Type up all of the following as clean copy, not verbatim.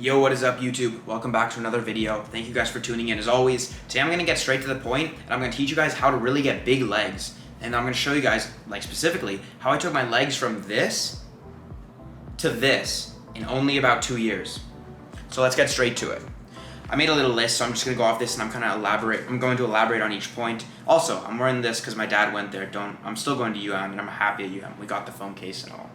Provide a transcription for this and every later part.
Yo, what is up YouTube? Welcome back to another video. Thank you guys for tuning in. As always, today I'm going to get straight to the point and I'm going to teach you guys how to really get big legs. And I'm going to show you guys, like specifically, how I took my legs from this to this in only about 2 years. So let's get straight to it. I made a little list, so I'm just going to go off this and I'm going to elaborate on each point. Also, I'm wearing this because my dad went there. I'm still going to UM and I'm happy at UM. We got the phone case and all.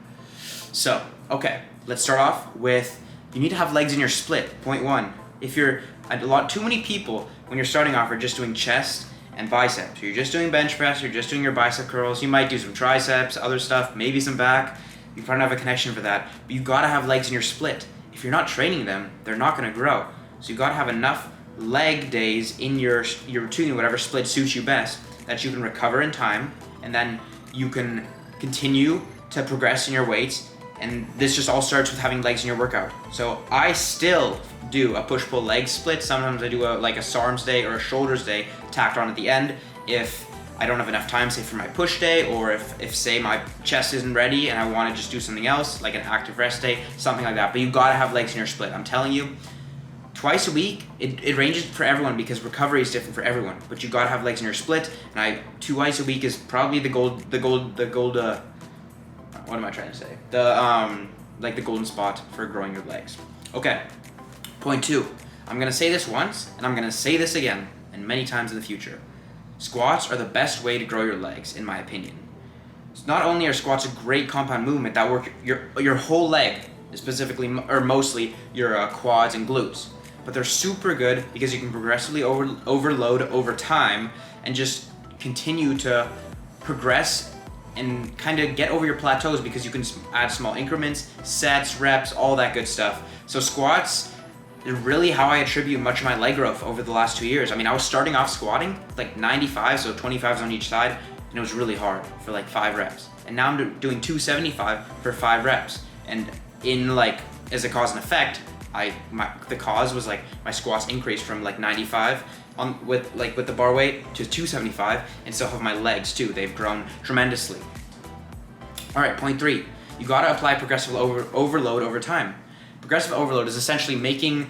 So, okay, let's start off with you need to have legs in your split. Point one, too many people when you're starting off are just doing chest and biceps. You're just doing bench press, you're just doing your bicep curls, you might do some triceps, other stuff, maybe some back. You probably don't have a connection for that, but you gotta have legs in your split. If you're not training them, they're not gonna grow. So you gotta have enough leg days in your routine, whatever split suits you best, that you can recover in time, and then you can continue to progress in your weights. And this just all starts with having legs in your workout. So I still do a push-pull leg split. Sometimes I do a SARMs day or a shoulders day tacked on at the end if I don't have enough time, say for my push day, or if say my chest isn't ready and I want to just do something else, like an active rest day, something like that. But you gotta have legs in your split. I'm telling you, twice a week, it ranges for everyone because recovery is different for everyone. But you gotta have legs in your split. And twice a week is probably the gold. What am I trying to say? The golden spot for growing your legs. Okay, point two. I'm gonna say this once, and I'm gonna say this again, and many times in the future. Squats are the best way to grow your legs, in my opinion. Not only are squats a great compound movement that work your whole leg, specifically or mostly your quads and glutes, but they're super good because you can progressively overload over time and just continue to progress and kind of get over your plateaus because you can add small increments, sets, reps, all that good stuff. So squats is really how I attribute much of my leg growth over the last 2 years. I mean, I was starting off squatting like 95, so 25s on each side, and it was really hard for like 5 reps. And now I'm doing 275 for 5 reps. And as a cause and effect, the cause was like my squats increased from like 95 with the bar weight to 275, and so have my legs too. They've grown tremendously. All right, point three, you gotta apply progressive overload over time. Progressive overload is essentially making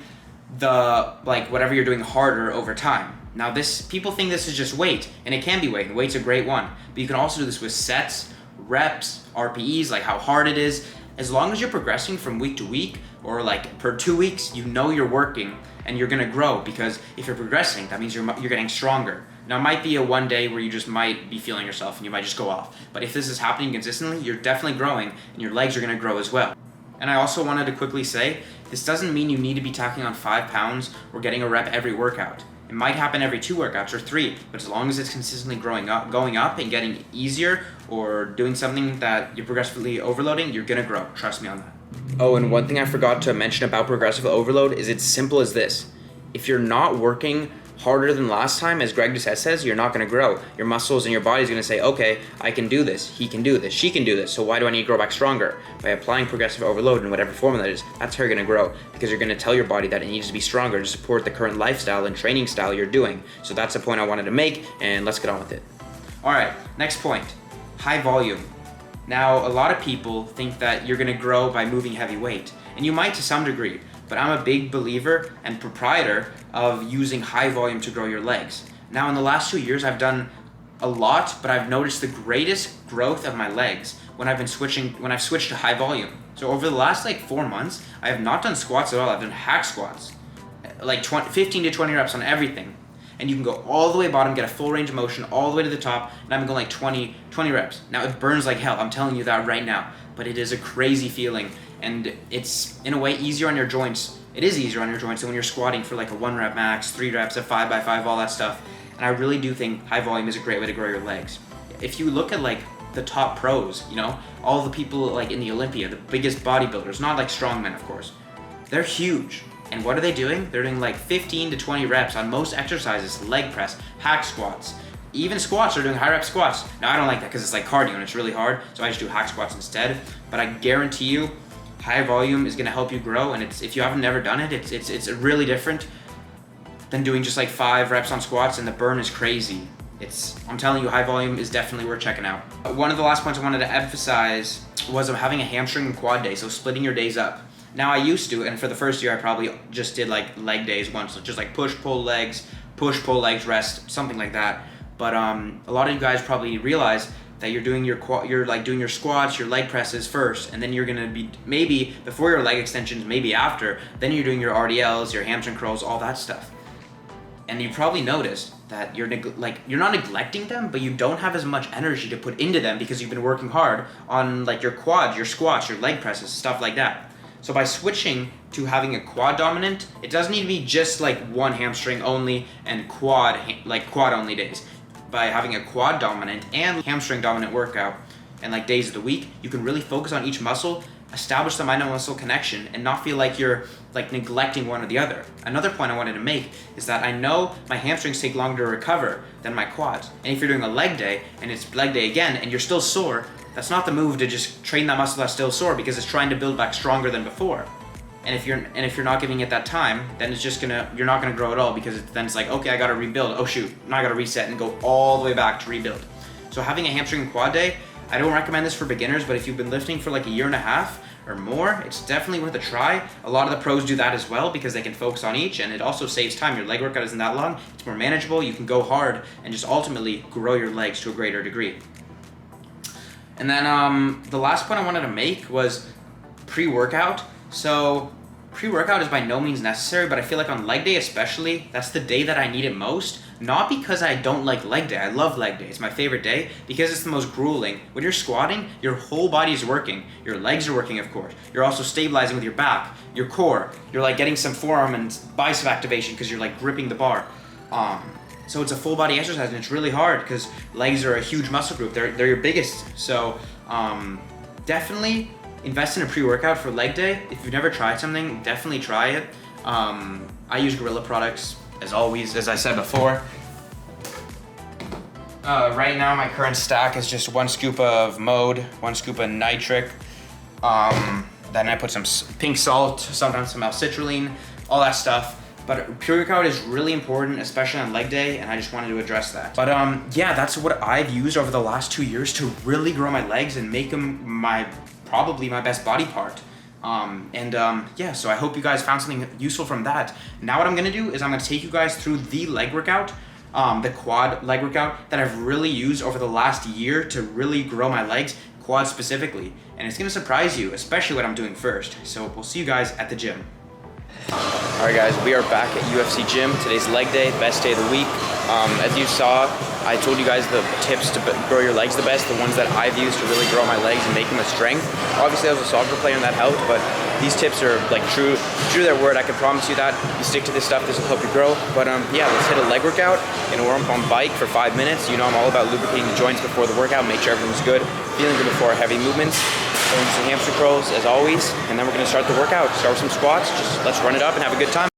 whatever you're doing harder over time. Now people think this is just weight, and it can be weight, and weight's a great one, but you can also do this with sets, reps, RPEs, like how hard it is. As long as you're progressing from week to week, or like per 2 weeks, you know you're working and you're gonna grow, because if you're progressing, that means you're getting stronger. Now it might be a one day where you just might be feeling yourself and you might just go off. But if this is happening consistently, you're definitely growing and your legs are gonna grow as well. And I also wanted to quickly say, this doesn't mean you need to be tacking on 5 pounds or getting a rep every workout. It might happen every 2 workouts or 3, but as long as it's consistently going up and getting easier, or doing something that you're progressively overloading, you're gonna grow. Trust me on that. Oh, and one thing I forgot to mention about progressive overload is it's simple as this. If you're not working harder than last time, as Greg Doucette says, you're not gonna grow. Your muscles and your body's gonna say, okay, I can do this, he can do this, she can do this, so why do I need to grow back stronger? By applying progressive overload in whatever form that is, that's how you're gonna grow, because you're gonna tell your body that it needs to be stronger to support the current lifestyle and training style you're doing. So that's the point I wanted to make, and let's get on with it. All right, next point, high volume. Now, a lot of people think that you're gonna grow by moving heavy weight, and you might to some degree, but I'm a big believer and proprietor of using high volume to grow your legs. Now, in the last 2 years, I've done a lot, but I've noticed the greatest growth of my legs when I've switched to high volume. So over the last 4 months, I have not done squats at all. I've done hack squats, 15 to 20 reps on everything. And you can go all the way bottom, get a full range of motion, all the way to the top, and I'm going 20 reps. Now, it burns like hell, I'm telling you that right now, but it is a crazy feeling, and it's, in a way, easier on your joints. It is easier on your joints than when you're squatting for a 1 rep max, 3 reps, a 5x5, all that stuff. And I really do think high volume is a great way to grow your legs. If you look at the top pros, all the people in the Olympia, the biggest bodybuilders, not strongmen, of course, they're huge. And what are they doing? They're doing 15 to 20 reps on most exercises, leg press, hack squats. Even squats, they're doing high rep squats. Now, I don't like that because it's cardio and it's really hard, so I just do hack squats instead. But I guarantee you, high volume is gonna help you grow, and if you haven't never done it, it's really different than doing just 5 reps on squats, and the burn is crazy. I'm telling you, high volume is definitely worth checking out. One of the last points I wanted to emphasize was having a hamstring and quad day, so splitting your days up. Now I used to, and for the first year I probably just did like leg days once, just like push pull legs, rest, something like that. But a lot of you guys probably realize that you're doing you're like doing your squats, your leg presses first, and then you're gonna be maybe before your leg extensions, maybe after, then you're doing your RDLs, your hamstring curls, all that stuff. And you probably noticed that you're not neglecting them, but you don't have as much energy to put into them because you've been working hard on like your quads, your squats, your leg presses, stuff like that. So by switching to having a quad dominant, it doesn't need to be just like one hamstring only and quad only days. By having a quad dominant and hamstring dominant workout and like days of the week, you can really focus on each muscle, establish the mind-muscle connection, and not feel like you're like neglecting one or the other. Another point I wanted to make is that I know my hamstrings take longer to recover than my quads. And if you're doing a leg day and it's leg day again and you're still sore, that's not the move to just train that muscle that's still sore, because it's trying to build back stronger than before. And if you're not giving it that time, then you're not gonna grow at all, because then it's like, okay, I gotta rebuild. Oh shoot, now I gotta reset and go all the way back to rebuild. So having a hamstring and quad day, I don't recommend this for beginners, but if you've been lifting for like a year and a half or more, it's definitely worth a try. A lot of the pros do that as well because they can focus on each, and it also saves time. Your leg workout isn't that long, it's more manageable, you can go hard and just ultimately grow your legs to a greater degree. And then the last point I wanted to make was pre-workout. So pre-workout is by no means necessary, but I feel like on leg day especially, that's the day that I need it most. Not because I don't like leg day. I love leg day. It's my favorite day because it's the most grueling. When you're squatting, your whole body is working. Your legs are working, of course. You're also stabilizing with your back, your core. You're like getting some forearm and bicep activation because you're like gripping the bar. So it's a full body exercise, and it's really hard because legs are a huge muscle group. They're your biggest. So definitely invest in a pre-workout for leg day. If you've never tried something, definitely try it. I use Gorilla products, as always, as I said before. Right now, my current stack is just 1 scoop of Mode, 1 scoop of nitric. Then I put some pink salt, sometimes some L-citrulline, all that stuff. But pre-workout is really important, especially on leg day, and I just wanted to address that. But yeah, that's what I've used over the last 2 years to really grow my legs and make them probably my best body part. Yeah, so I hope you guys found something useful from that. Now what I'm gonna do is I'm gonna take you guys through the leg workout, the quad leg workout that I've really used over the last year to really grow my legs, quad specifically. And it's gonna surprise you, especially what I'm doing first. So we'll see you guys at the gym. Alright guys, we are back at UFC gym. Today's leg day, best day of the week. As you saw, I told you guys the tips to grow your legs the best, the ones that I've used to really grow my legs and make them a strength. Obviously I was a soccer player and that helped, but these tips are like true to their word. I can promise you that. You stick to this stuff, this will help you grow. But yeah, let's hit a leg workout and warm up on bike for 5 minutes. You know I'm all about lubricating the joints before the workout, make sure everything's good, feeling good before heavy movements. Doing some hamstring curls as always, and then we're gonna start the workout. Start with some squats, just let's run it up and have a good time.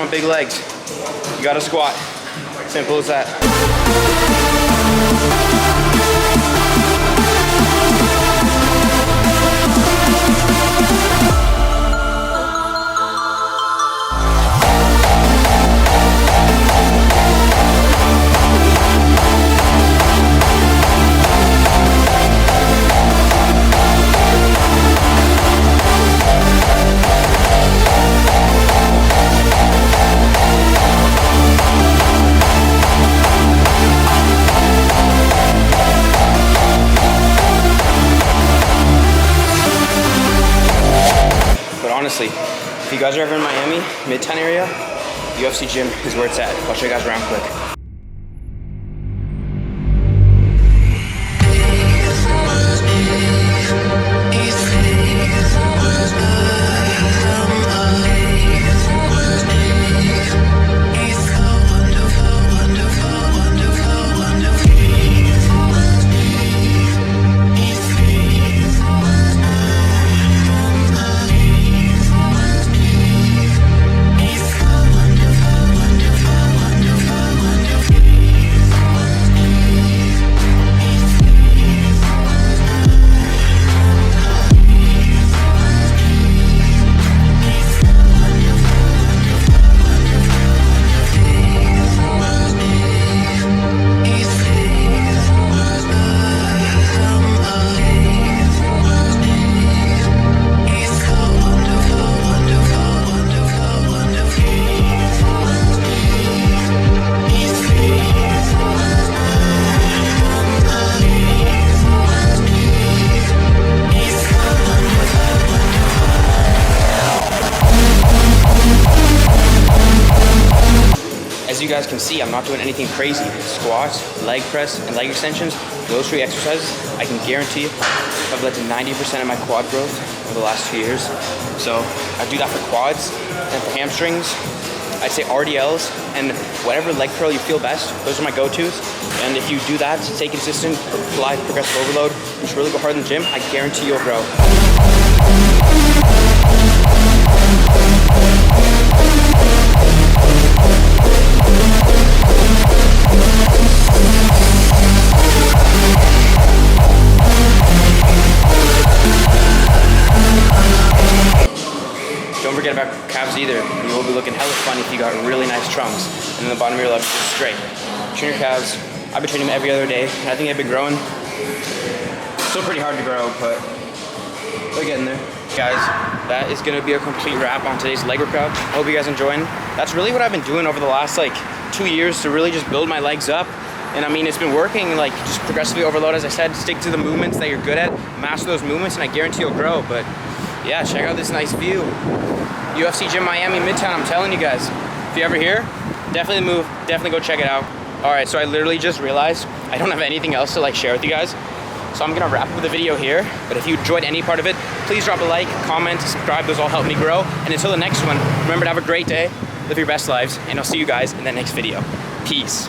want big legs, you gotta squat. Simple as that. Honestly, if you guys are ever in Miami, Midtown area, UFC gym is where it's at. I'll show you guys around quick. As you guys can see, I'm not doing anything crazy. Squats, leg press, and leg extensions, those 3 exercises, I can guarantee you, have led to 90% of my quad growth over the last 2 years. So I do that for quads, and for hamstrings, I'd say RDLs, and whatever leg curl you feel best, those are my go-tos. And if you do that, stay consistent, apply progressive overload, just really go hard in the gym, I guarantee you'll grow. Don't forget about calves either. You will be looking hella funny if you got really nice trunks and then the bottom of your legs is straight. Train your calves. I've been training them every other day and I think they've been growing. Still pretty hard to grow, but they're getting there. Guys, that is gonna be a complete wrap on today's leg workout. I hope you guys enjoying. That's really what I've been doing over the last 2 years to really just build my legs up. And I mean, it's been working, just progressively overload, as I said, stick to the movements that you're good at, master those movements, and I guarantee you'll grow. But yeah, check out this nice view. UFC Gym Miami Midtown, I'm telling you guys. If you're ever here, definitely move, definitely go check it out. All right, so I literally just realized I don't have anything else to share with you guys. So I'm gonna wrap up the video here. But if you enjoyed any part of it, please drop a like, comment, subscribe, those all help me grow. And until the next one, remember to have a great day, live your best lives, and I'll see you guys in the next video. Peace.